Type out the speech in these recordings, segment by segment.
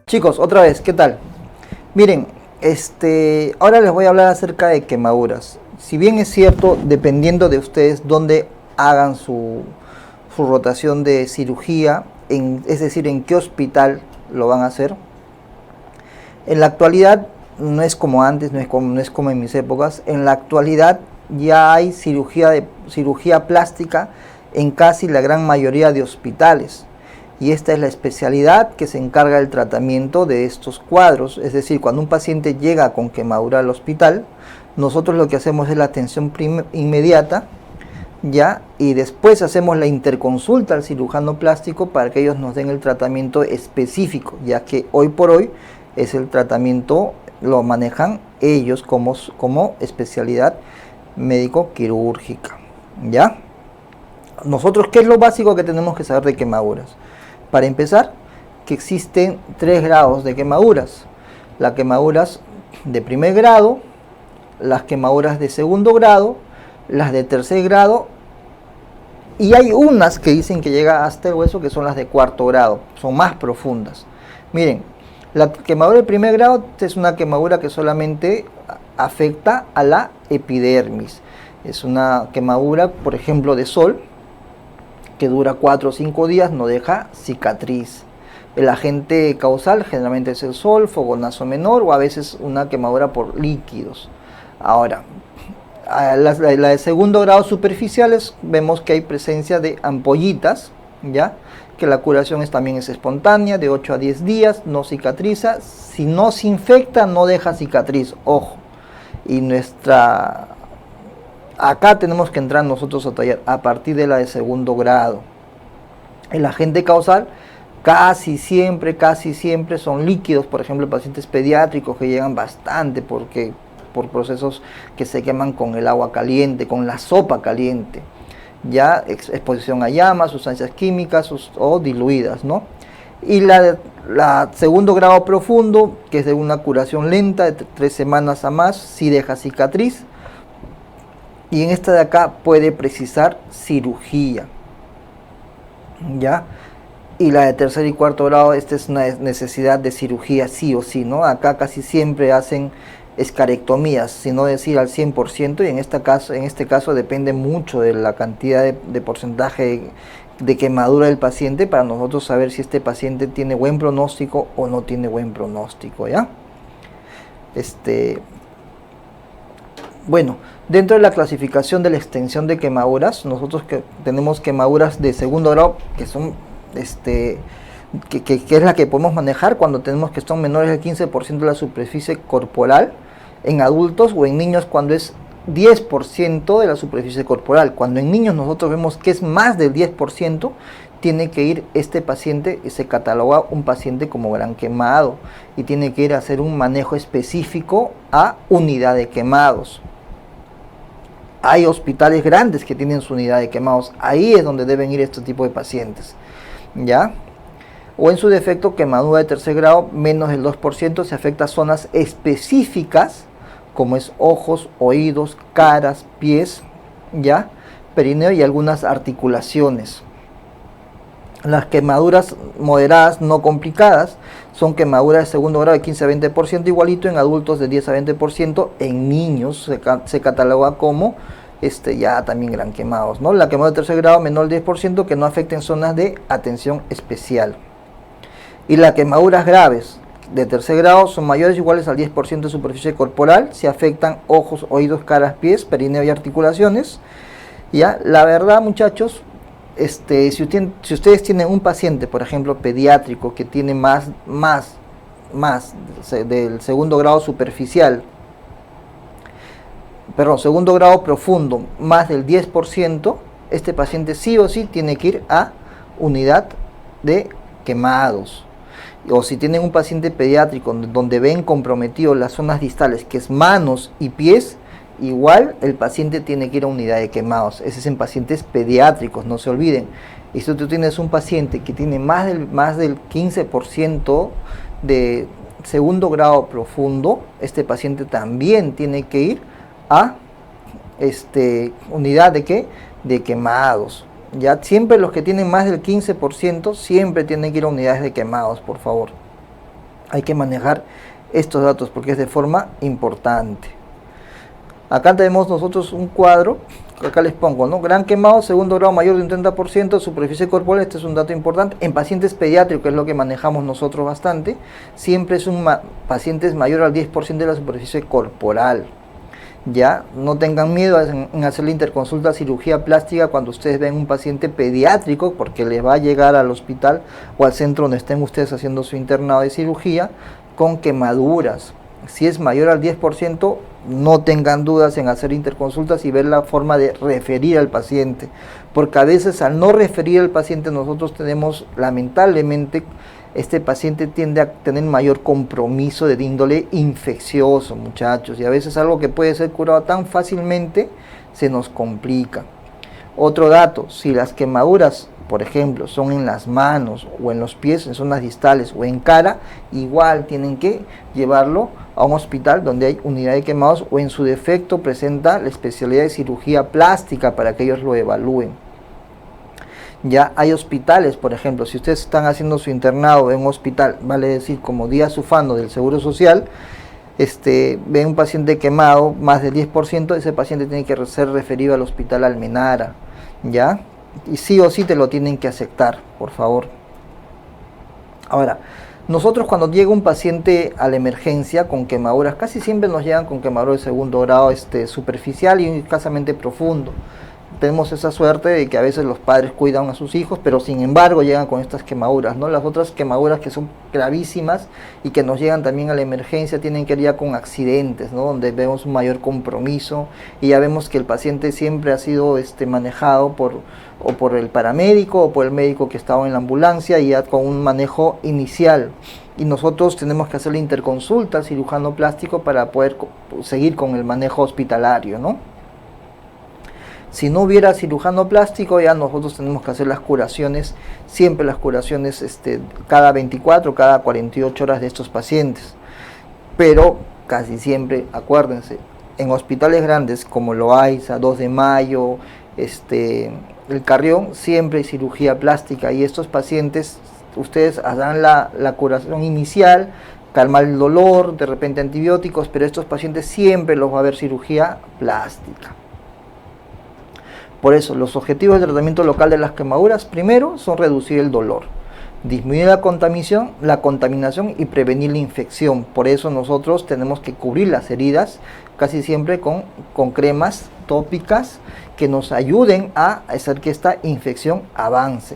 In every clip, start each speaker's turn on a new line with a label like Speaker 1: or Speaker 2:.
Speaker 1: Chicos, otra vez, ¿qué tal? Miren, ahora les voy a hablar acerca de quemaduras. Si bien es cierto, dependiendo de ustedes dónde hagan su rotación de cirugía, es decir, en qué hospital lo van a hacer, en la actualidad no es como antes, no es como en mis épocas. En la actualidad ya hay cirugía plástica en casi la gran mayoría de hospitales. Y esta es la especialidad que se encarga del tratamiento de estos cuadros. Es decir, cuando un paciente llega con quemadura al hospital, nosotros lo que hacemos es la atención inmediata, ¿ya? Y después hacemos la interconsulta al cirujano plástico para que ellos nos den el tratamiento específico, ya que hoy por hoy es el tratamiento, lo manejan ellos como especialidad médico-quirúrgica, ¿ya? Nosotros, ¿qué es lo básico que tenemos que saber de quemaduras? Para empezar, que existen 3 grados de quemaduras. Las quemaduras de primer grado, las quemaduras de segundo grado, las de tercer grado, y hay unas que dicen que llega hasta el hueso, que son las de cuarto grado, son más profundas. Miren, la quemadura de primer grado es una quemadura que solamente afecta a la epidermis. Es una quemadura, por ejemplo, de sol, que dura 4 o 5 días, no deja cicatriz. El agente causal generalmente es el sol, fogonazo menor o a veces una quemadura por líquidos. Ahora, la de segundo grado superficiales vemos que hay presencia de ampollitas, ¿ya? Que la curación también es espontánea, de 8 a 10 días, no cicatriza. Si no se infecta, no deja cicatriz, ojo. Y acá tenemos que entrar nosotros a tallar a partir de la de segundo grado. El agente causal casi siempre son líquidos. Por ejemplo, pacientes pediátricos que llegan bastante por procesos que se queman con el agua caliente, con la sopa caliente, ya exposición a llamas, sustancias químicas o diluidas, ¿no? Y la segundo grado profundo, que es de una curación lenta de 3 semanas a más, sí deja cicatriz. Y en esta de acá puede precisar cirugía, ¿ya? Y la de tercer y cuarto grado, esta es una necesidad de cirugía sí o sí, ¿no? Acá casi siempre hacen escarectomías, si no decir al 100%, y en este caso depende mucho de la cantidad de porcentaje de quemadura del paciente para nosotros saber si este paciente tiene buen pronóstico o no tiene buen pronóstico, ¿ya? Bueno, dentro de la clasificación de la extensión de quemaduras, nosotros tenemos quemaduras de segundo grado, que son, que es la que podemos manejar cuando tenemos que son menores del 15% de la superficie corporal, en adultos, o en niños cuando es 10% de la superficie corporal. Cuando en niños nosotros vemos que es más del 10%, tiene que ir este paciente, y se cataloga un paciente como gran quemado, y tiene que ir a hacer un manejo específico a unidad de quemados. Hay hospitales grandes que tienen su unidad de quemados, ahí es donde deben ir este tipo de pacientes, ¿ya? O en su defecto, quemadura de tercer grado, menos del 2%, se afecta a zonas específicas, como es ojos, oídos, caras, pies, ¿ya? Perineo y algunas articulaciones. Las quemaduras moderadas no complicadas son quemaduras de segundo grado de 15 a 20%, igualito en adultos de 10 a 20%, en niños se cataloga como ya también gran quemados, ¿no? La quemadura de tercer grado menor del 10% que no afecten zonas de atención especial. Y las quemaduras graves de tercer grado son mayores o iguales al 10% de superficie corporal, si afectan ojos, oídos, caras, pies, perineo y articulaciones. Ya, la verdad, muchachos, si ustedes tienen un paciente, por ejemplo, pediátrico, que tiene más del segundo grado superficial, segundo grado profundo, más del 10%, este paciente sí o sí tiene que ir a unidad de quemados. O si tienen un paciente pediátrico donde ven comprometidos las zonas distales, que es manos y pies, igual el paciente tiene que ir a unidad de quemados. Ese es en pacientes pediátricos, no se olviden. Y si tú tienes un paciente que tiene más del 15% de segundo grado profundo, este paciente también tiene que ir a unidad de ¿qué? De quemados. Ya siempre los que tienen más del 15% siempre tienen que ir a unidades de quemados, por favor. Hay que manejar estos datos porque es de forma importante. Acá tenemos nosotros un cuadro, acá les pongo, ¿no? Gran quemado, segundo grado mayor de un 30%, superficie corporal, este es un dato importante. En pacientes pediátricos, que es lo que manejamos nosotros bastante, siempre es pacientes mayor al 10% de la superficie corporal. Ya, no tengan miedo en hacer la interconsulta cirugía plástica cuando ustedes ven un paciente pediátrico, porque les va a llegar al hospital o al centro donde estén ustedes haciendo su internado de cirugía con quemaduras. Si es mayor al 10%, no tengan dudas en hacer interconsultas y ver la forma de referir al paciente, porque a veces al no referir al paciente nosotros tenemos, lamentablemente, este paciente tiende a tener mayor compromiso de índole infeccioso, muchachos, y a veces algo que puede ser curado tan fácilmente se nos complica. Otro dato, si las quemaduras, por ejemplo, son en las manos o en los pies, en zonas distales o en cara, igual tienen que llevarlo a un hospital donde hay unidad de quemados o en su defecto presenta la especialidad de cirugía plástica para que ellos lo evalúen. Ya hay hospitales, por ejemplo, si ustedes están haciendo su internado en un hospital, vale decir como Díaz Ufano del Seguro Social, ven un paciente quemado, más del 10%, ese paciente tiene que ser referido al hospital Almenara, ¿ya? Y sí o sí te lo tienen que aceptar, por favor. Ahora, nosotros cuando llega un paciente a la emergencia con quemaduras, casi siempre nos llegan con quemaduras de segundo grado superficial y escasamente profundo. Tenemos esa suerte de que a veces los padres cuidan a sus hijos, pero sin embargo llegan con estas quemaduras, ¿no? Las otras quemaduras que son gravísimas y que nos llegan también a la emergencia tienen que ver ya con accidentes, ¿no? Donde vemos un mayor compromiso y ya vemos que el paciente siempre ha sido manejado por el paramédico o por el médico que estaba en la ambulancia y ya con un manejo inicial. Y nosotros tenemos que hacer la interconsulta al cirujano plástico para poder seguir con el manejo hospitalario, ¿no? Si no hubiera cirujano plástico, ya nosotros tenemos que hacer las curaciones, siempre las curaciones cada 24, cada 48 horas de estos pacientes. Pero casi siempre, acuérdense, en hospitales grandes como Loaiza, 2 de Mayo, el Carrión, siempre hay cirugía plástica y estos pacientes, ustedes harán la curación inicial, calmar el dolor, de repente antibióticos, pero estos pacientes siempre los va a haber cirugía plástica. Por eso, los objetivos del tratamiento local de las quemaduras, primero, son reducir el dolor, disminuir la contaminación y prevenir la infección. Por eso nosotros tenemos que cubrir las heridas casi siempre con cremas tópicas que nos ayuden a hacer que esta infección avance.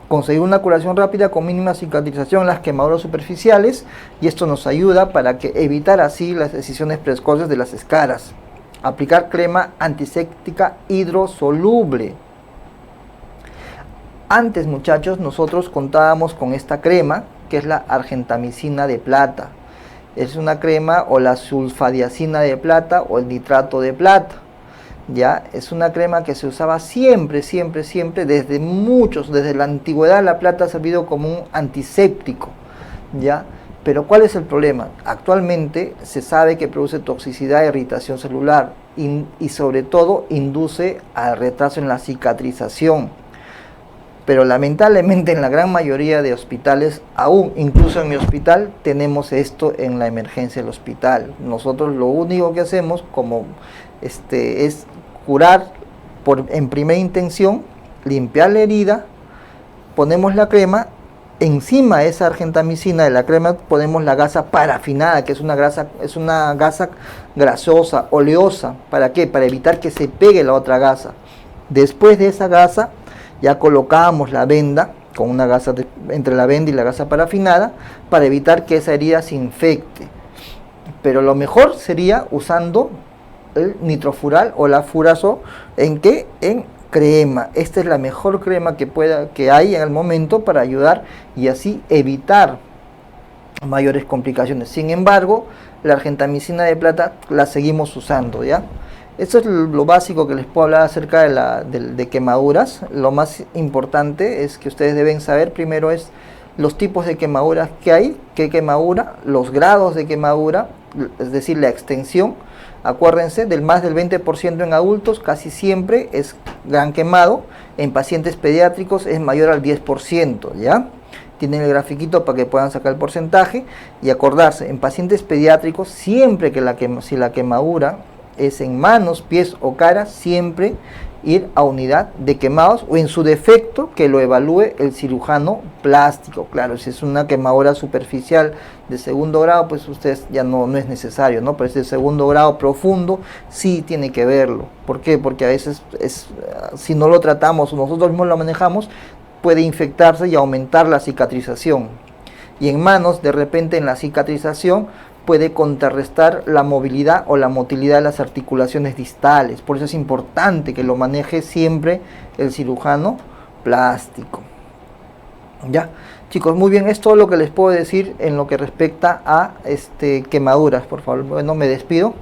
Speaker 1: Conseguir una curación rápida con mínima cicatrización en las quemaduras superficiales, y esto nos ayuda para evitar así las decisiones precoces de las escaras. Aplicar crema antiséptica hidrosoluble. Antes, muchachos, nosotros contábamos con esta crema, que es la argentamicina de plata. Es una crema, o la sulfadiazina de plata, o el nitrato de plata. Ya, es una crema que se usaba siempre, desde la antigüedad. La plata ha servido como un antiséptico, ya. Pero ¿cuál es el problema? Actualmente se sabe que produce toxicidad e irritación celular y sobre todo induce al retraso en la cicatrización. Pero lamentablemente en la gran mayoría de hospitales, aún incluso en mi hospital, tenemos esto en la emergencia del hospital. Nosotros lo único que hacemos es curar en primera intención, limpiar la herida, ponemos la crema. Encima de esa argentamicina de la crema ponemos la gasa parafinada, que es una gasa grasosa, oleosa. ¿Para qué? Para evitar que se pegue la otra gasa. Después de esa gasa ya colocamos la venda, con una gasa entre la venda y la gasa parafinada, para evitar que esa herida se infecte. Pero lo mejor sería usando el nitrofural o la furazo. ¿En qué? En crema. Esta es la mejor crema que hay en el momento para ayudar y así evitar mayores complicaciones. Sin embargo, la argentamicina de plata la seguimos usando, ¿ya? Esto es lo básico que les puedo hablar acerca de quemaduras. Lo más importante es que ustedes deben saber primero es los tipos de quemaduras que hay, qué quemadura, los grados de quemadura, es decir, la extensión. Acuérdense, del más del 20% en adultos casi siempre es gran quemado, en pacientes pediátricos es mayor al 10%, ¿ya? tienen el grafiquito para que puedan sacar el porcentaje y acordarse, en pacientes pediátricos, siempre que si la quemadura es en manos, pies o cara, siempre ir a unidad de quemados o en su defecto que lo evalúe el cirujano plástico. Claro, si es una quemadura superficial de segundo grado, pues ustedes ya no es necesario, ¿no? Pero si es de segundo grado profundo, sí tiene que verlo. ¿Por qué? Porque a veces si no lo tratamos o nosotros mismos lo manejamos, puede infectarse y aumentar la cicatrización. Y en manos, de repente en la cicatrización, puede contrarrestar la movilidad o la motilidad de las articulaciones distales. Por eso es importante que lo maneje siempre el cirujano plástico. Ya, chicos, muy bien, es todo lo que les puedo decir en lo que respecta a quemaduras. Por favor, bueno, me despido.